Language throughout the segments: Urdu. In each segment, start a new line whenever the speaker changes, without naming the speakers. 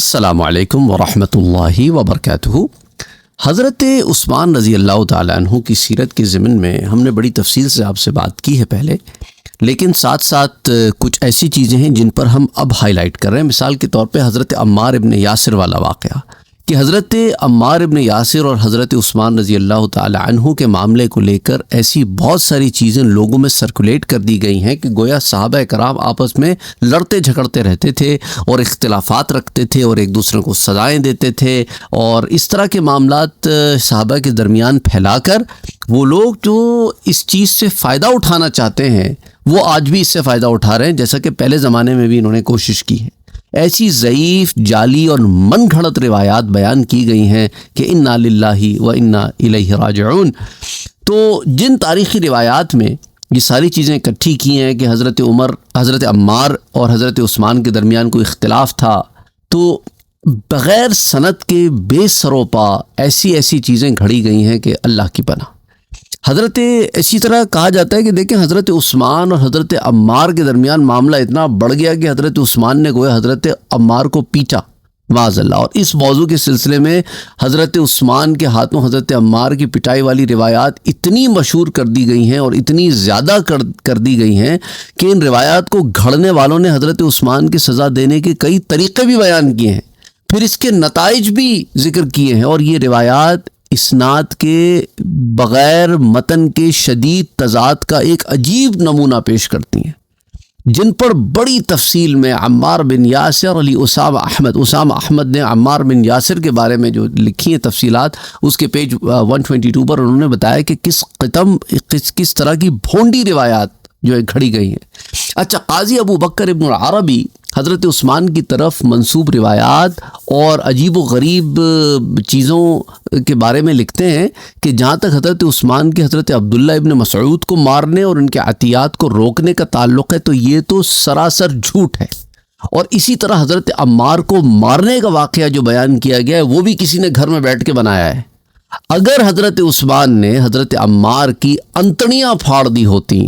السلام علیکم ورحمۃ اللہ وبرکاتہ۔ حضرت عثمان رضی اللہ تعالیٰ عنہ کی سیرت کے ضمن میں ہم نے بڑی تفصیل سے آپ سے بات کی ہے پہلے، لیکن ساتھ ساتھ کچھ ایسی چیزیں ہیں جن پر ہم اب ہائی لائٹ کر رہے ہیں۔ مثال کے طور پہ حضرت عمار ابن یاسر والا واقعہ کہ حضرت عمار ابن یاسر اور حضرت عثمان رضی اللہ تعالی عنہ کے معاملے کو لے کر ایسی بہت ساری چیزیں لوگوں میں سرکولیٹ کر دی گئی ہیں کہ گویا صحابہ کرام آپس میں لڑتے جھگڑتے رہتے تھے اور اختلافات رکھتے تھے اور ایک دوسرے کو سزائیں دیتے تھے، اور اس طرح کے معاملات صحابہ کے درمیان پھیلا کر وہ لوگ جو اس چیز سے فائدہ اٹھانا چاہتے ہیں وہ آج بھی اس سے فائدہ اٹھا رہے ہیں، جیسا کہ پہلے زمانے میں بھی انہوں نے کوشش کی ہے۔ ایسی ضعیف، جعلی اور من گھڑت روایات بیان کی گئی ہیں کہ انا للہ و انا الیہ راجعون۔ تو جن تاریخی روایات میں یہ ساری چیزیں اکٹھی کی ہیں کہ حضرت عمار اور حضرت عثمان کے درمیان کوئی اختلاف تھا، تو بغیر سند کے بے سروپا ایسی چیزیں گھڑی گئی ہیں کہ اللہ کی پناہ۔ اسی طرح کہا جاتا ہے کہ دیکھیں حضرت عثمان اور حضرت عمار کے درمیان معاملہ اتنا بڑھ گیا کہ حضرت عثمان نے گویا حضرت عمار کو پیٹا معاذ اللہ، اور اس موضوع کے سلسلے میں حضرت عثمان کے ہاتھوں حضرت عمار کی پٹائی والی روایات اتنی مشہور کر دی گئی ہیں اور اتنی زیادہ کر دی گئی ہیں کہ ان روایات کو گھڑنے والوں نے حضرت عثمان کی سزا دینے کے کئی طریقے بھی بیان کیے ہیں، پھر اس کے نتائج بھی ذکر کیے ہیں، اور یہ روایات اسناد کے بغیر متن کے شدید تضاد کا ایک عجیب نمونہ پیش کرتی ہیں، جن پر بڑی تفصیل میں عمار بن یاسر علی اسامہ احمد نے عمار بن یاسر کے بارے میں جو لکھی ہیں تفصیلات، اس کے پیج 122 پر انہوں نے بتایا کہ کس طرح کی بھونڈی روایات جو ہے گھڑی گئی ہیں۔ اچھا، قاضی ابو بکر ابن العربی حضرت عثمان کی طرف منسوب روایات اور عجیب و غریب چیزوں کے بارے میں لکھتے ہیں کہ جہاں تک حضرت عثمان کے حضرت عبداللہ ابن مسعود کو مارنے اور ان کے عطیات کو روکنے کا تعلق ہے تو یہ تو سراسر جھوٹ ہے، اور اسی طرح حضرت عمار کو مارنے کا واقعہ جو بیان کیا گیا ہے وہ بھی کسی نے گھر میں بیٹھ کے بنایا ہے۔ اگر حضرت عثمان نے حضرت عمار کی انتڑیاں پھاڑ دی ہوتی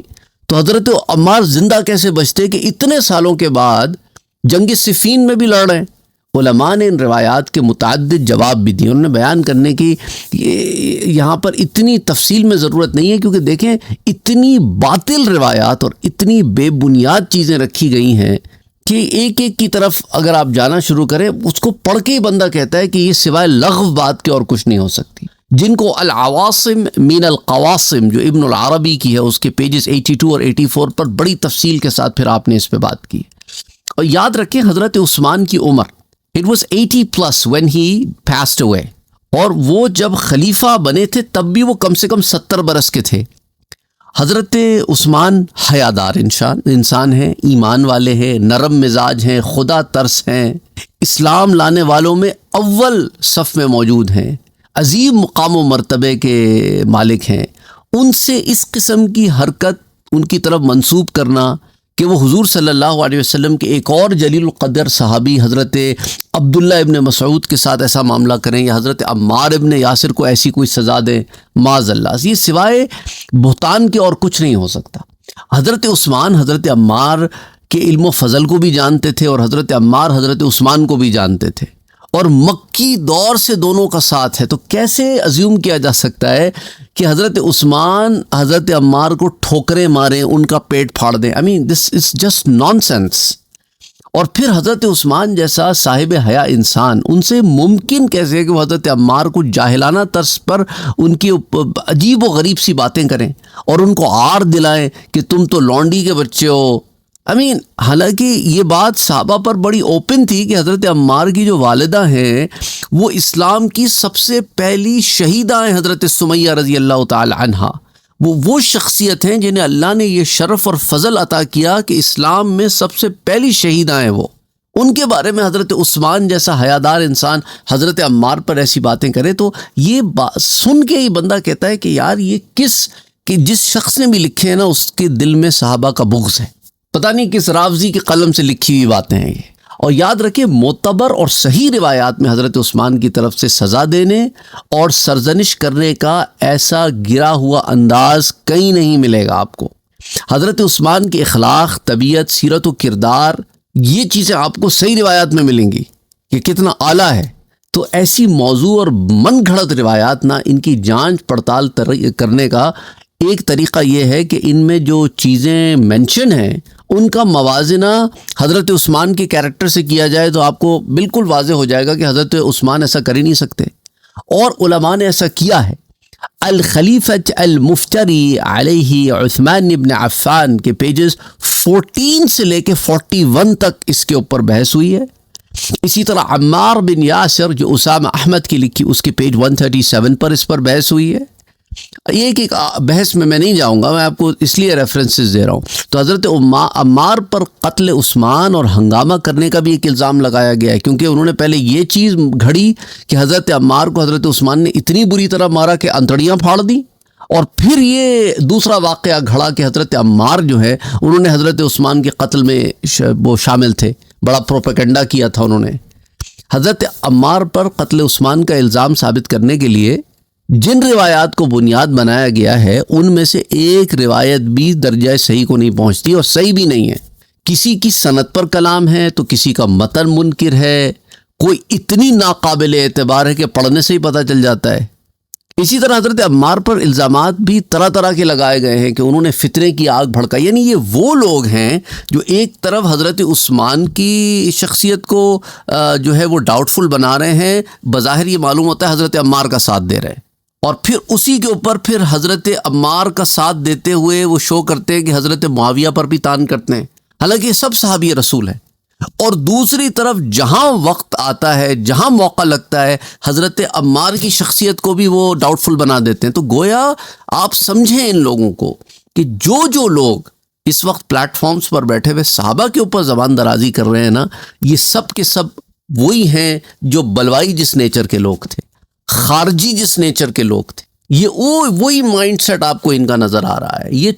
تو حضرت عمار زندہ کیسے بچتے کہ اتنے سالوں کے بعد جنگ صفین میں بھی لڑ رہے ہیں؟ علماء نے ان روایات کے متعدد جواب بھی دیے۔ انہوں نے بیان کرنے کی یہاں پر اتنی تفصیل میں ضرورت نہیں ہے، کیونکہ دیکھیں اتنی باطل روایات اور اتنی بے بنیاد چیزیں رکھی گئی ہیں کہ ایک کی طرف اگر آپ جانا شروع کریں اس کو پڑھ کے ہی بندہ کہتا ہے کہ یہ سوائے لغو بات کے اور کچھ نہیں ہو سکتی، جن کو العواصم من القواسم جو ابن العربی کی ہے اس کے پیجز 82 اور 84 پر بڑی تفصیل کے ساتھ پھر آپ نے اس پہ بات کی۔ اور یاد رکھیں حضرت عثمان کی عمر it was 80+ when he passed away، اور وہ جب خلیفہ بنے تھے تب بھی وہ کم سے کم 70 برس کے تھے۔ حضرت عثمان حیادار انسان ہیں، ایمان والے ہیں، نرم مزاج ہیں، خدا ترس ہیں، اسلام لانے والوں میں اول صف میں موجود ہیں، عظیم مقام و مرتبے کے مالک ہیں۔ ان سے اس قسم کی حرکت ان کی طرف منسوب کرنا کہ وہ حضور صلی اللہ علیہ وسلم کے ایک اور جلیل القدر صحابی حضرت عبداللہ ابن مسعود کے ساتھ ایسا معاملہ کریں یا حضرت عمار ابن یاسر کو ایسی کوئی سزا دیں، معاذ اللہ، یہ سوائے بہتان کے اور کچھ نہیں ہو سکتا۔ حضرت عثمان حضرت عمار کے علم و فضل کو بھی جانتے تھے اور حضرت عمار حضرت عثمان کو بھی جانتے تھے، اور مکی دور سے دونوں کا ساتھ ہے، تو کیسے ازیوم کیا جا سکتا ہے کہ حضرت عثمان حضرت عمار کو ٹھوکریں ماریں، ان کا پیٹ پھاڑ دیں؟ I mean this is just nonsense۔ اور پھر حضرت عثمان جیسا صاحب حیا انسان، ان سے ممکن کیسے ہے کہ وہ حضرت عمار کو جاہلانہ طرز پر ان کی عجیب و غریب سی باتیں کریں اور ان کو آر دلائیں کہ تم تو لونڈی کے بچے ہو؟ حالانکہ یہ بات صحابہ پر بڑی اوپن تھی کہ حضرت عمار کی جو والدہ ہیں وہ اسلام کی سب سے پہلی شہیدہ ہیں، حضرت سمیہ رضی اللہ تعالی عنہا۔ وہ شخصیت ہیں جنہیں اللہ نے یہ شرف اور فضل عطا کیا کہ اسلام میں سب سے پہلی شہیدہ ہیں وہ۔ ان کے بارے میں حضرت عثمان جیسا حیادار انسان حضرت عمار پر ایسی باتیں کرے تو یہ بات سن کے ہی بندہ کہتا ہے کہ یار یہ کہ جس شخص نے بھی لکھے ہیں نا اس کے دل میں صحابہ کا بغض ہے، پتہ نہیں کس رافضی کے قلم سے لکھی ہوئی باتیں ہیں یہ۔ اور یاد رکھیں معتبر اور صحیح روایات میں حضرت عثمان کی طرف سے سزا دینے اور سرزنش کرنے کا ایسا گرا ہوا انداز کہیں نہیں ملے گا آپ کو۔ حضرت عثمان کے اخلاق، طبیعت، سیرت و کردار، یہ چیزیں آپ کو صحیح روایات میں ملیں گی کہ کتنا اعلیٰ ہے. تو ایسی موضوع اور من گھڑت روایات نہ، ان کی جانچ پڑتال کرنے کا ایک طریقہ یہ ہے کہ ان میں جو چیزیں مینشن ہیں ان کا موازنہ حضرت عثمان کے کیریکٹر سے کیا جائے تو آپ کو بالکل واضح ہو جائے گا کہ حضرت عثمان ایسا کر ہی نہیں سکتے، اور علماء نے ایسا کیا ہے. الخلیفۃ المفتری علیہ عثمان بن عفان کے پیجز 14 سے لے کے 41 تک اس کے اوپر بحث ہوئی ہے. اسی طرح عمار بن یاسر جو اسامہ احمد کی لکھی، اس کے پیج 137 پر اس پر بحث ہوئی ہے. ایک بحث میں نہیں جاؤں گا، میں آپ کو اس لیے ریفرنسز دے رہا ہوں. تو حضرت عمار پر قتل عثمان اور ہنگامہ کرنے کا بھی ایک الزام لگایا گیا ہے، کیونکہ انہوں نے پہلے یہ چیز گھڑی کہ حضرت عمار کو حضرت عثمان نے اتنی بری طرح مارا کہ انتڑیاں پھاڑ دیں، اور پھر یہ دوسرا واقعہ گھڑا کہ حضرت عمار جو ہے انہوں نے حضرت عثمان کے قتل میں وہ شامل تھے، بڑا پروپیگنڈا کیا تھا انہوں نے. حضرت عمار پر قتل عثمان کا الزام ثابت کرنے کے لیے جن روایات کو بنیاد بنایا گیا ہے ان میں سے ایک روایت بھی درجہ صحیح کو نہیں پہنچتی اور صحیح بھی نہیں ہے. کسی کی سند پر کلام ہے تو کسی کا متن منکر ہے، کوئی اتنی ناقابل اعتبار ہے کہ پڑھنے سے ہی پتہ چل جاتا ہے. اسی طرح حضرت عمار پر الزامات بھی طرح طرح کے لگائے گئے ہیں کہ انہوں نے فتنے کی آگ بھڑکائی. یعنی یہ وہ لوگ ہیں جو ایک طرف حضرت عثمان کی شخصیت کو جو ہے وہ ڈاؤٹ فل بنا رہے ہیں، بظاہر یہ معلوم ہوتا ہے حضرت عمار کا ساتھ دے رہے ہیں، اور پھر اسی کے اوپر پھر حضرت عمار کا ساتھ دیتے ہوئے وہ شو کرتے ہیں کہ حضرت معاویہ پر بھی تان کرتے ہیں، حالانکہ یہ سب صحابی رسول ہیں. اور دوسری طرف جہاں وقت آتا ہے، جہاں موقع لگتا ہے، حضرت عمار کی شخصیت کو بھی وہ ڈاؤٹ فل بنا دیتے ہیں. تو گویا آپ سمجھیں ان لوگوں کو کہ جو لوگ اس وقت پلیٹ فارمز پر بیٹھے ہوئے صحابہ کے اوپر زبان درازی کر رہے ہیں نا، یہ سب کے سب وہی ہیں جو بلوائی جس نیچر کے لوگ تھے، خارجی جس نیچر کے لوگ تھے. یہ وہی مائنڈ سیٹ آپ کو ان کا نظر آ رہا ہے. یہ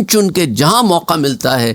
چن کے جہاں موقع ملتا ہے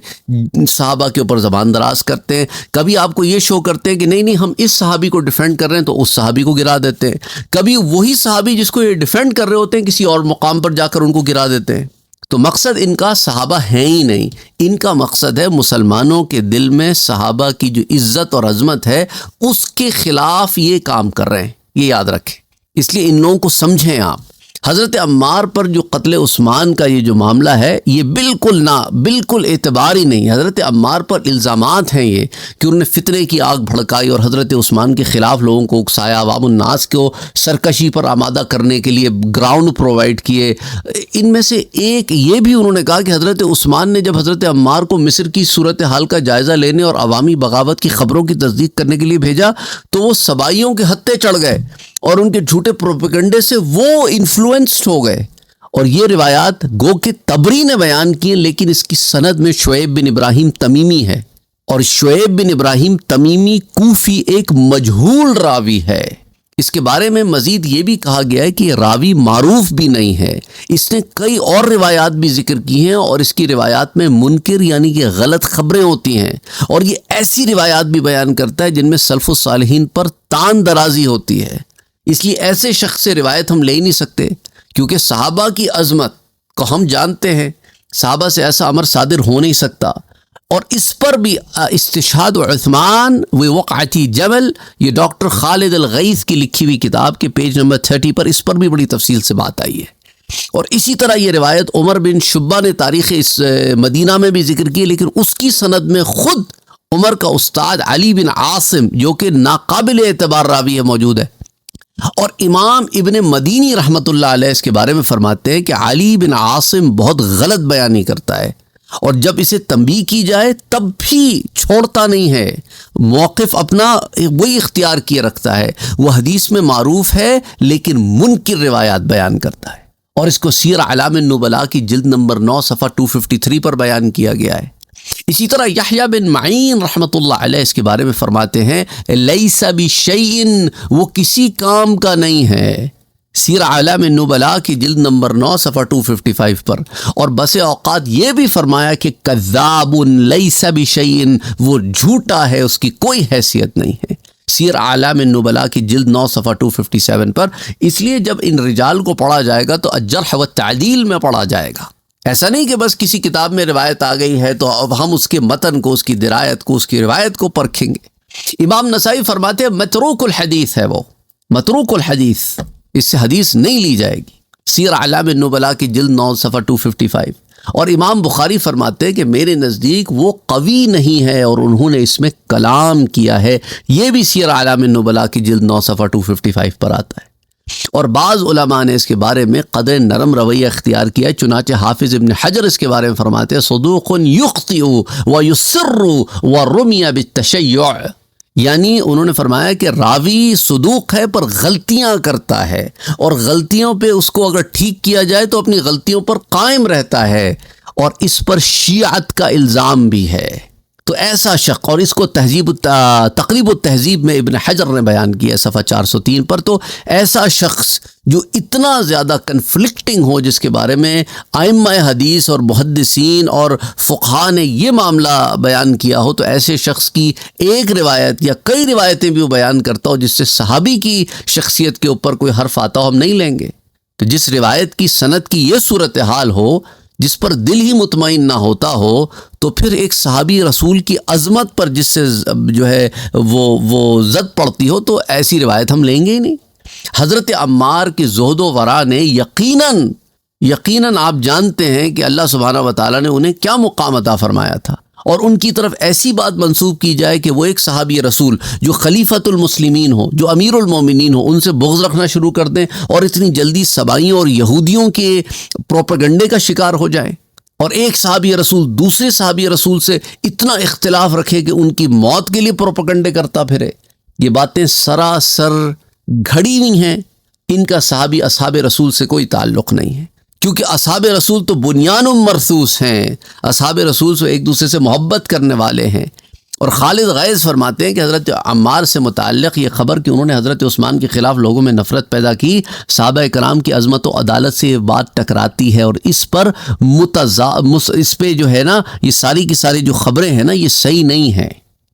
صحابہ کے اوپر زبان دراز کرتے ہیں. کبھی آپ کو یہ شو کرتے ہیں کہ نہیں ہم اس صحابی کو ڈیفینڈ کر رہے ہیں تو اس صحابی کو گرا دیتے ہیں. کبھی وہی صحابی جس کو یہ ڈیفینڈ کر رہے ہوتے ہیں کسی اور مقام پر جا کر ان کو گرا دیتے ہیں. تو مقصد ان کا صحابہ ہیں ہی نہیں، ان کا مقصد ہے مسلمانوں کے دل میں صحابہ کی جو عزت اور عظمت ہے اس کے خلاف یہ کام کر رہے ہیں. یہ یاد رکھیں. اس لیے ان لوگوں کو سمجھیں آپ. حضرت عمار پر جو قتل عثمان کا یہ جو معاملہ ہے یہ بالکل اعتبار ہی نہیں. حضرت عمار پر الزامات ہیں یہ کہ انہوں نے فتنے کی آگ بھڑکائی اور حضرت عثمان کے خلاف لوگوں کو اکسایا، عوام الناس کو سرکشی پر آمادہ کرنے کے لیے گراؤنڈ پرووائڈ کیے. ان میں سے ایک یہ بھی انہوں نے کہا کہ حضرت عثمان نے جب حضرت عمار کو مصر کی صورتحال کا جائزہ لینے اور عوامی بغاوت کی خبروں کی تصدیق کرنے کے لیے بھیجا تو وہ سبائیوں کے ہتھے چڑھ گئے اور ان کے جھوٹے پروپیگنڈے سے وہ انفلوئنسڈ ہو گئے. اور یہ روایات گو کہ طبری نے بیان کی ہیں، لیکن اس کی سند میں شعیب بن ابراہیم تمیمی ہے، اور شعیب بن ابراہیم تمیمی کوفی ایک مجہول راوی ہے. اس کے بارے میں مزید یہ بھی کہا گیا ہے کہ یہ راوی معروف بھی نہیں ہے. اس نے کئی اور روایات بھی ذکر کی ہیں اور اس کی روایات میں منکر یعنی کہ غلط خبریں ہوتی ہیں، اور یہ ایسی روایات بھی بیان کرتا ہے جن میں سلف الصالحین پر تان درازی ہوتی ہے. اس لیے ایسے شخص سے روایت ہم لے ہی نہیں سکتے، کیونکہ صحابہ کی عظمت کو ہم جانتے ہیں، صحابہ سے ایسا امر صادر ہو نہیں سکتا. اور اس پر بھی استشہاد عثمان و وقعتی جمل، یہ ڈاکٹر خالد الغیث کی لکھی ہوئی کتاب کے پیج نمبر 30 پر اس پر بھی بڑی تفصیل سے بات آئی ہے. اور اسی طرح یہ روایت عمر بن شبہ نے تاریخ اس مدینہ میں بھی ذکر کی، لیکن اس کی سند میں خود عمر کا استاد علی بن عاصم جو کہ ناقابل اعتبار راوی ہے موجود ہے. اور امام ابن مدینی رحمۃ اللہ علیہ اس کے بارے میں فرماتے ہیں کہ علی بن عاصم بہت غلط بیانی کرتا ہے، اور جب اسے تنبیہ کی جائے تب بھی چھوڑتا نہیں ہے، موقف اپنا وہی اختیار کیے رکھتا ہے. وہ حدیث میں معروف ہے لیکن منکر روایات بیان کرتا ہے، اور اس کو سیر اعلام النبلاء کی جلد نمبر 9 صفحہ 253 پر بیان کیا گیا ہے. اسی طرح یحییٰ بن معین رحمۃ اللہ علیہ اس کے بارے میں فرماتے ہیں لیس بشیء، وہ کسی کام کا نہیں ہے، سیر اعلام النبلاء کی جلد نمبر 9 صفحہ 255 پر. اور بس اوقات یہ بھی فرمایا کہ کذاب لیس بشیء، وہ جھوٹا ہے، اس کی کوئی حیثیت نہیں ہے، سیر اعلام النبلاء کی جلد 9 صفحہ 257 پر. اس لیے جب ان رجال کو پڑھا جائے گا تو الجرح والتعدیل میں پڑھا جائے گا. ایسا نہیں کہ بس کسی کتاب میں روایت آ گئی ہے تو اب ہم اس کے متن کو، اس کی درایت کو، اس کی روایت کو پرکھیں گے. امام نسائی فرماتے ہیں متروک الحدیث ہے، وہ متروک الحدیث، اس سے حدیث نہیں لی جائے گی۔ سیر اعلام النبلاء کی جلد 9 صفحہ 255۔ اور امام بخاری فرماتے ہیں کہ میرے نزدیک وہ قوی نہیں ہے اور انہوں نے اس میں کلام کیا ہے، یہ بھی سیر اعلام النبلاء کی جلد 9 صفحہ 255 پر آتا ہے۔ اور بعض علماء نے اس کے بارے میں قدر نرم رویہ اختیار کیا ہے، چنانچہ حافظ ابن حجر اس کے بارے میں فرماتے ہیں صدوق یخطئ ویسر ورمی بالتشیع، یعنی انہوں نے فرمایا کہ راوی صدوق ہے پر غلطیاں کرتا ہے، اور غلطیوں پہ اس کو اگر ٹھیک کیا جائے تو اپنی غلطیوں پر قائم رہتا ہے، اور اس پر شیعت کا الزام بھی ہے۔ تو ایسا شخص، اور اس کو تقریب التہذیب میں ابن حجر نے بیان کیا صفحہ 403 پر، تو ایسا شخص جو اتنا زیادہ کنفلکٹنگ ہو، جس کے بارے میں ائمہ حدیث اور محدثین اور فقہاء نے یہ معاملہ بیان کیا ہو، تو ایسے شخص کی ایک روایت یا کئی روایتیں بھی وہ بیان کرتا ہو جس سے صحابی کی شخصیت کے اوپر کوئی حرف آتا ہو، ہم نہیں لیں گے۔ تو جس روایت کی سند کی یہ صورتحال ہو جس پر دل ہی مطمئن نہ ہوتا ہو، تو پھر ایک صحابی رسول کی عظمت پر جس سے جو ہے وہ زد پڑتی ہو، تو ایسی روایت ہم لیں گے ہی نہیں۔ حضرت عمار کی زہد و ورع نے یقیناً آپ جانتے ہیں کہ اللہ سبحانہ و تعالیٰ نے انہیں کیا مقام عطا فرمایا تھا، اور ان کی طرف ایسی بات منسوب کی جائے کہ وہ ایک صحابی رسول جو خلیفۃ المسلمین ہو، جو امیر المومنین ہو، ان سے بغض رکھنا شروع کر دیں اور اتنی جلدی سبائیوں اور یہودیوں کے پروپیگنڈے کا شکار ہو جائیں، اور ایک صحابی رسول دوسرے صحابی رسول سے اتنا اختلاف رکھے کہ ان کی موت کے لیے پروپیگنڈے کرتا پھرے۔ یہ باتیں سراسر گھڑی ہوئی ہیں، ان کا صحابی اصحاب رسول سے کوئی تعلق نہیں ہے، کیونکہ اصحاب رسول تو بنیان مرصوص ہیں، اصحاب رسول سے ایک دوسرے سے محبت کرنے والے ہیں۔ اور خالد غیظ فرماتے ہیں کہ حضرت عمار سے متعلق یہ خبر کہ انہوں نے حضرت عثمان کے خلاف لوگوں میں نفرت پیدا کی، صحابہ کرام کی عظمت و عدالت سے یہ بات ٹکراتی ہے، اور اس پہ جو ہے نا یہ ساری کی ساری جو خبریں ہیں نا یہ صحیح نہیں ہیں،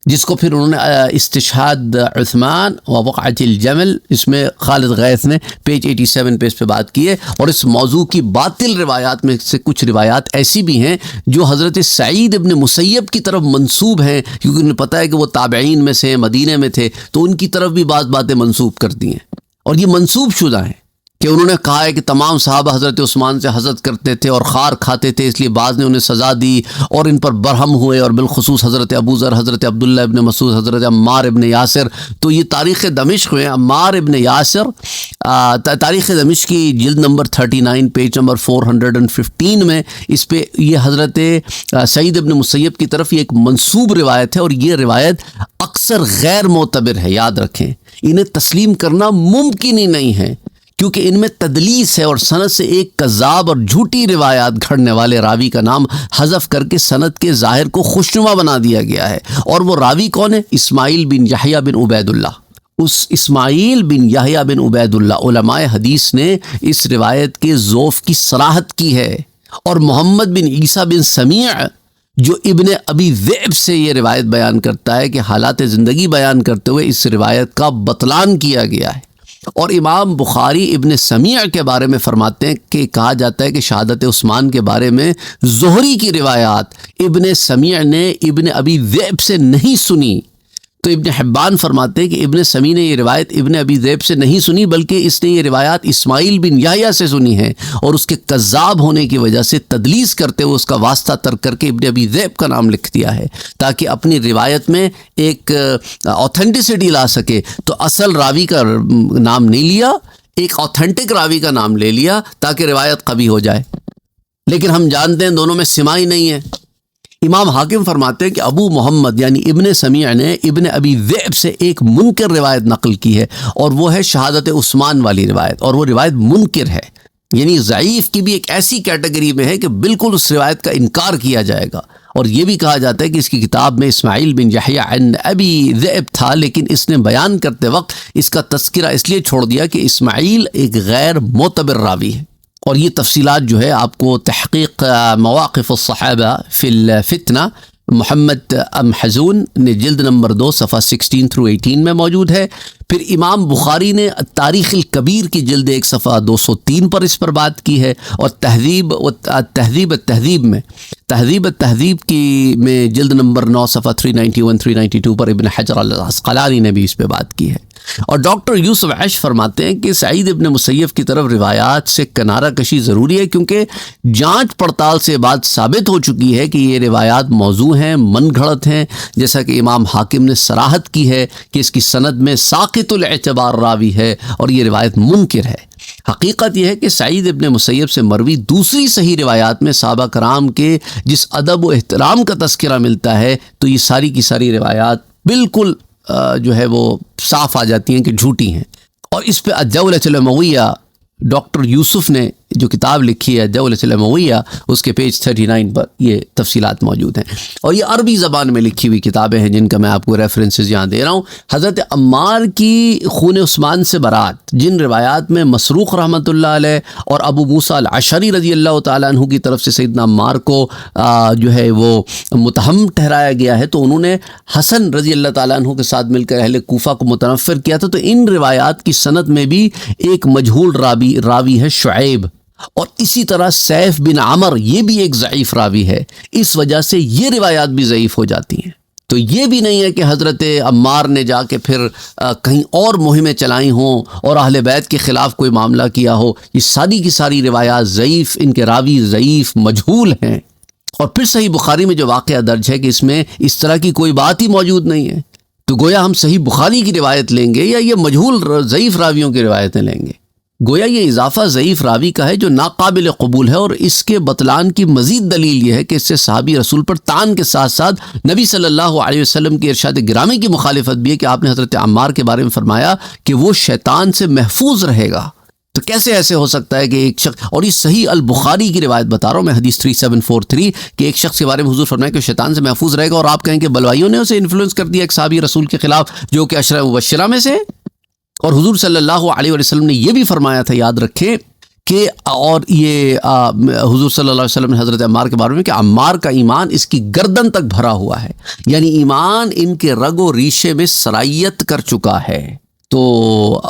جس کو پھر انہوں نے استشہاد عثمان و وقعۃ الجمل، اس میں خالد غیث نے پیج 87 پہ اس پہ بات کی ہے۔ اور اس موضوع کی باطل روایات میں سے کچھ روایات ایسی بھی ہیں جو حضرت سعید ابن مسیب کی طرف منسوب ہیں، کیونکہ انہیں پتہ ہے کہ وہ تابعین میں سے مدینے میں تھے، تو ان کی طرف بھی بعض باتیں منسوب کر دی ہیں، اور یہ منسوب شدہ ہیں کہ انہوں نے کہا ہے کہ تمام صحابہ حضرت عثمان سے حسد کرتے تھے اور خار کھاتے تھے، اس لیے بعض نے انہیں سزا دی اور ان پر برہم ہوئے، اور بالخصوص حضرت ابو ذر، حضرت عبداللہ ابن مسعود، حضرت عمار ابن یاسر۔ تو یہ تاریخ دمشق میں عمار ابن یاسر، تاریخ دمشق کی جلد نمبر 39 پیج نمبر 415 میں اس پہ یہ حضرت سعید ابن مسیب کی طرف یہ ایک منسوب روایت ہے، اور یہ روایت اکثر غیر معتبر ہے، یاد رکھیں، انہیں تسلیم کرنا ممکن ہی نہیں ہے، کیونکہ ان میں تدلیس ہے، اور سند سے ایک کذاب اور جھوٹی روایات گھڑنے والے راوی کا نام حذف کر کے سند کے ظاہر کو خوشنما بنا دیا گیا ہے۔ اور وہ راوی کون ہے؟ اسماعیل بن یحییٰ بن عبید اللہ۔ اس اسماعیل بن یحییٰ بن عبید اللہ، علماء حدیث نے اس روایت کے ضعف کی صراحت کی ہے، اور محمد بن عیسیٰ بن سمیع جو ابن ابی ذئب سے یہ روایت بیان کرتا ہے کہ حالات زندگی بیان کرتے ہوئے اس روایت کا بطلان کیا گیا ہے۔ اور امام بخاری ابن سمیع کے بارے میں فرماتے ہیں کہ کہا جاتا ہے کہ شہادت عثمان کے بارے میں زہری کی روایات ابن سمیع نے ابن ابی ذئب سے نہیں سنی، تو ابن حبان فرماتے ہیں کہ ابن سمیع نے یہ روایت ابن ابی ذئب سے نہیں سنی، بلکہ اس نے یہ روایات اسماعیل بن یحییٰ سے سنی ہے، اور اس کے کذاب ہونے کی وجہ سے تدلیس کرتے ہوئے اس کا واسطہ ترک کر کے ابن ابی ذئب کا نام لکھ دیا ہے، تاکہ اپنی روایت میں ایک آتھینٹسٹی لا سکے۔ تو اصل راوی کا نام نہیں لیا، ایک آتھینٹک راوی کا نام لے لیا تاکہ روایت قوی ہو جائے، لیکن ہم جانتے ہیں دونوں میں سمائی نہیں ہے۔ امام حاکم فرماتے ہیں کہ ابو محمد یعنی ابن سمیع نے ابن ابی ذئب سے ایک منکر روایت نقل کی ہے، اور وہ ہے شہادت عثمان والی روایت، اور وہ روایت منکر ہے، یعنی ضعیف کی بھی ایک ایسی کیٹیگری میں ہے کہ بالکل اس روایت کا انکار کیا جائے گا۔ اور یہ بھی کہا جاتا ہے کہ اس کی کتاب میں اسماعیل بن یحییٰ عن ابی ذئب تھا، لیکن اس نے بیان کرتے وقت اس کا تذکرہ اس لیے چھوڑ دیا کہ اسماعیل ایک غیر معتبر راوی ہے۔ اور یہ تفصیلات جو ہے آپ کو تحقیق مواقف الصحابہ فی الفتنہ محمد ام حزون نے جلد نمبر 2 صفحہ 16 through 18 میں موجود ہے۔ پھر امام بخاری نے تاریخ الکبیر کی جلد 1 صفحہ 203 پر اس پر بات کی ہے، اور تہذیب التہذیب کی میں جلد نمبر 9 صفحہ 391 392 پر ابن حجر العسقلانی نے بھی اس پہ بات کی ہے۔ اور ڈاکٹر یوسف عیش فرماتے ہیں کہ سعید ابن مسیب کی طرف روایات سے کنارہ کشی ضروری ہے، کیونکہ جانچ پڑتال سے بات ثابت ہو چکی ہے کہ یہ روایات موضوع ہیں، من گھڑت ہیں، جیسا کہ امام حاکم نے صراحت کی ہے کہ اس کی سند میں ساقط الاعتبار راوی ہے اور یہ روایت منکر ہے۔ حقیقت یہ ہے کہ سعید ابن مسیب سے مروی دوسری صحیح روایات میں صحابہ کرام کے جس ادب و احترام کا تذکرہ ملتا ہے، تو یہ ساری کی ساری روایات بالکل جو ہے وہ صاف آ جاتی ہیں کہ جھوٹی ہیں۔ اور اس پہ الدولة الامویہ ڈاکٹر یوسف نے جو کتاب لکھی ہے الدولة الامویہ، اس کے پیج 39 پر یہ تفصیلات موجود ہیں، اور یہ عربی زبان میں لکھی ہوئی کتابیں ہیں جن کا میں آپ کو ریفرنسز یہاں دے رہا ہوں۔ حضرت عمار کی خون عثمان سے برات جن روایات میں مسروق رحمۃ اللہ علیہ اور ابو موسیٰ الاشعری رضی اللہ تعالیٰ عنہ کی طرف سے سیدنا عمار کو جو ہے وہ متہم ٹھہرایا گیا ہے، تو انہوں نے حسن رضی اللہ تعالیٰ عنہ کے ساتھ مل کر اہل کوفہ کو متنفر کیا تھا، تو ان روایات کی سند میں بھی ایک مجہول راوی ہے شعیب، اور اسی طرح سیف بن عمر یہ بھی ایک ضعیف راوی ہے، اس وجہ سے یہ روایات بھی ضعیف ہو جاتی ہیں۔ تو یہ بھی نہیں ہے کہ حضرت عمار نے جا کے پھر کہیں اور مہمیں چلائی ہوں اور اہل بیت کے خلاف کوئی معاملہ کیا ہو، یہ ساری کی ساری روایات ضعیف، ان کے راوی ضعیف مجہول ہیں۔ اور پھر صحیح بخاری میں جو واقعہ درج ہے کہ اس میں اس طرح کی کوئی بات ہی موجود نہیں ہے، تو گویا ہم صحیح بخاری کی روایت لیں گے یا یہ مجہول ضعیف راویوں کی روایتیں لیں گے؟ گویا یہ اضافہ ضعیف راوی کا ہے جو ناقابل قبول ہے، اور اس کے بطلان کی مزید دلیل یہ ہے کہ اس سے صحابی رسول پر طعن کے ساتھ ساتھ نبی صلی اللہ علیہ وسلم کی ارشاد گرامی کی مخالفت بھی ہے کہ آپ نے حضرت عمار کے بارے میں فرمایا کہ وہ شیطان سے محفوظ رہے گا۔ تو کیسے ایسے ہو سکتا ہے کہ ایک شخص، اور یہ صحیح البخاری کی روایت بتا رہا ہوں میں، حدیث 3743، کہ ایک شخص کے بارے میں حضور فرمایا کہ شیطان سے محفوظ رہے گا، اور آپ کہیں کہ بلوائیوں نے اسے انفلوئنس کر دیا ایک صحابی رسول کے خلاف جو کہ عشرہ مبشرہ میں سے ہے۔ اور حضور صلی اللہ علیہ وسلم نے یہ بھی فرمایا تھا، یاد رکھیں کہ، اور یہ حضور صلی اللہ علیہ وسلم نے حضرت عمار کے بارے میں کہ عمار کا ایمان اس کی گردن تک بھرا ہوا ہے، یعنی ایمان ان کے رگ و ریشے میں سرائیت کر چکا ہے۔ تو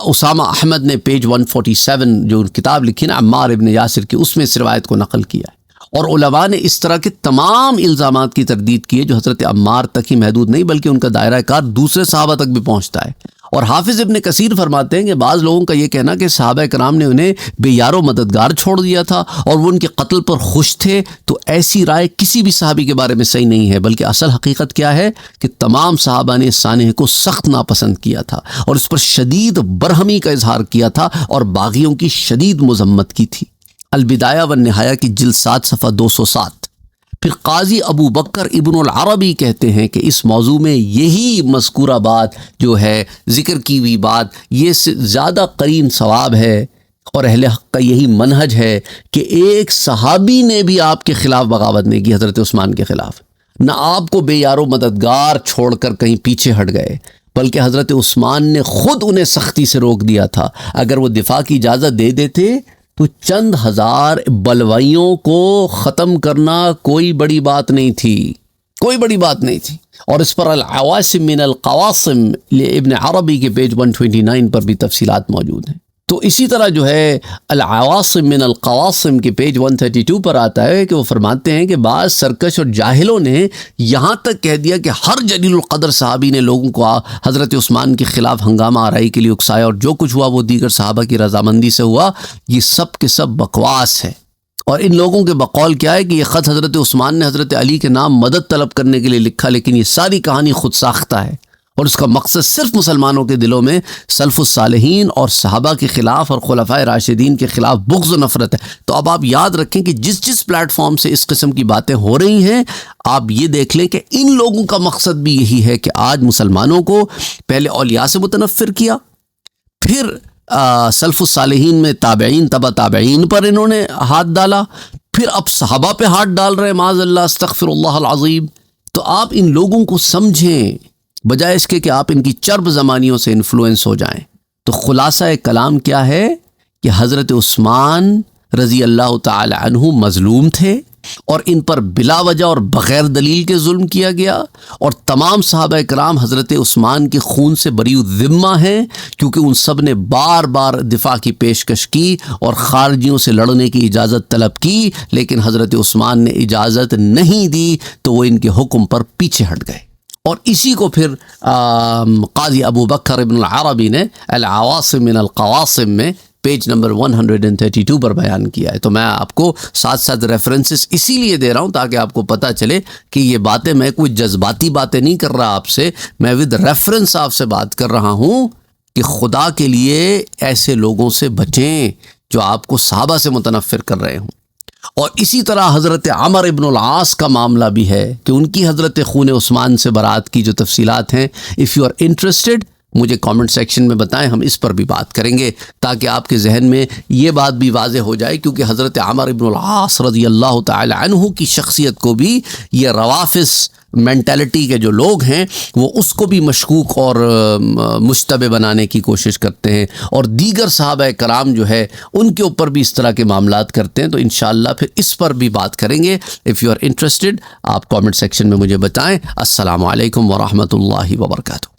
اسامہ احمد نے پیج 147 جو کتاب لکھی نا عمار ابن یاسر کی، اس میں اس روایت کو نقل کیا ہے، اور علماء نے اس طرح کے تمام الزامات کی تردید کی ہے جو حضرت عمار تک ہی محدود نہیں بلکہ ان کا دائرہ کار دوسرے صحابہ تک بھی پہنچتا ہے۔ اور حافظ ابن کثیر فرماتے ہیں کہ بعض لوگوں کا یہ کہنا کہ صحابہ کرام نے انہیں بے یار و مددگار چھوڑ دیا تھا اور وہ ان کے قتل پر خوش تھے، تو ایسی رائے کسی بھی صحابی کے بارے میں صحیح نہیں ہے، بلکہ اصل حقیقت کیا ہے کہ تمام صحابہ نے سانحہ کو سخت ناپسند کیا تھا اور اس پر شدید برہمی کا اظہار کیا تھا اور باغیوں کی شدید مذمت کی تھی۔ البدایہ والنہایہ کی جلد 7 صفحہ 207۔ پھر قاضی ابو بکر ابن العربی کہتے ہیں کہ اس موضوع میں یہی مذکورہ بات جو ہے، ذکر کی ہوئی بات، یہ زیادہ قرین ثواب ہے، اور اہل حق کا یہی منہج ہے کہ ایک صحابی نے بھی آپ کے خلاف بغاوت نہیں کی، حضرت عثمان کے خلاف، نہ آپ کو بے یار و مددگار چھوڑ کر کہیں پیچھے ہٹ گئے، بلکہ حضرت عثمان نے خود انہیں سختی سے روک دیا تھا۔ اگر وہ دفاع کی اجازت دے دیتے تو چند ہزار بلوائیوں کو ختم کرنا کوئی بڑی بات نہیں تھی، کوئی بڑی بات نہیں تھی۔ اور اس پر العواصم من القواصم ابن عربی کے پیج 129 پر بھی تفصیلات موجود ہیں۔ تو اسی طرح جو ہے العواصم من القواصم کے پیج 132 پر آتا ہے کہ وہ فرماتے ہیں کہ بعض سرکش اور جاہلوں نے یہاں تک کہہ دیا کہ ہر جلیل القدر صحابی نے لوگوں کو حضرت عثمان کے خلاف ہنگامہ آرائی کے لیے اکسایا، اور جو کچھ ہوا وہ دیگر صحابہ کی رضامندی سے ہوا۔ یہ سب کے سب بکواس ہے، اور ان لوگوں کے بقول کیا ہے کہ یہ خط حضرت عثمان نے حضرت علی کے نام مدد طلب کرنے کے لیے لکھا، لیکن یہ ساری کہانی خود ساختہ ہے، اور اس کا مقصد صرف مسلمانوں کے دلوں میں سلف الصالحین اور صحابہ کے خلاف اور خلفائے راشدین کے خلاف بغض و نفرت ہے۔ تو اب آپ یاد رکھیں کہ جس جس پلیٹ فارم سے اس قسم کی باتیں ہو رہی ہیں، آپ یہ دیکھ لیں کہ ان لوگوں کا مقصد بھی یہی ہے کہ آج مسلمانوں کو پہلے اولیاء سے متنفر کیا، پھر سلف الصالحین میں تابعین تبع تابعین پر انہوں نے ہاتھ ڈالا، پھر اب صحابہ پہ ہاتھ ڈال رہے ہیں، معاذ اللہ استغفر اللہ العظیم۔ تو آپ ان لوگوں کو سمجھیں بجائے اس کے کہ آپ ان کی چرب زمانیوں سے انفلوئنس ہو جائیں۔ تو خلاصہ کلام کیا ہے کہ حضرت عثمان رضی اللہ تعالی عنہ مظلوم تھے اور ان پر بلا وجہ اور بغیر دلیل کے ظلم کیا گیا، اور تمام صحابہ کرام حضرت عثمان کے خون سے بری الذمہ ہیں، کیونکہ ان سب نے بار بار دفاع کی پیشکش کی اور خارجیوں سے لڑنے کی اجازت طلب کی، لیکن حضرت عثمان نے اجازت نہیں دی تو وہ ان کے حکم پر پیچھے ہٹ گئے۔ اور اسی کو پھر قاضی ابو بکر ابن العربی نے العواصم من القواصم میں پیج نمبر 132 پر بیان کیا ہے۔ تو میں آپ کو ساتھ ساتھ ریفرنسز اسی لیے دے رہا ہوں تاکہ آپ کو پتہ چلے کہ یہ باتیں، میں کوئی جذباتی باتیں نہیں کر رہا آپ سے، میں ود ریفرنس آپ سے بات کر رہا ہوں کہ خدا کے لیے ایسے لوگوں سے بچیں جو آپ کو صحابہ سے متنفر کر رہے ہوں۔ اور اسی طرح حضرت عمر ابن العاص کا معاملہ بھی ہے کہ ان کی حضرت خون عثمان سے برات کی جو تفصیلات ہیں، اف یو آر انٹرسٹڈ مجھے کامنٹ سیکشن میں بتائیں، ہم اس پر بھی بات کریں گے تاکہ آپ کے ذہن میں یہ بات بھی واضح ہو جائے، کیونکہ حضرت عمر ابن العاص رضی اللہ تعالی عنہ کی شخصیت کو بھی یہ روافظ مینٹلٹی کے جو لوگ ہیں وہ اس کو بھی مشکوک اور مشتبہ بنانے کی کوشش کرتے ہیں، اور دیگر صحابہ کرام جو ہے ان کے اوپر بھی اس طرح کے معاملات کرتے ہیں۔ تو انشاءاللہ پھر اس پر بھی بات کریں گے۔ اف یو آر انٹرسٹڈ آپ کامنٹ سیکشن میں مجھے بتائیں۔ السلام علیکم ورحمۃ اللہ وبرکاتہ۔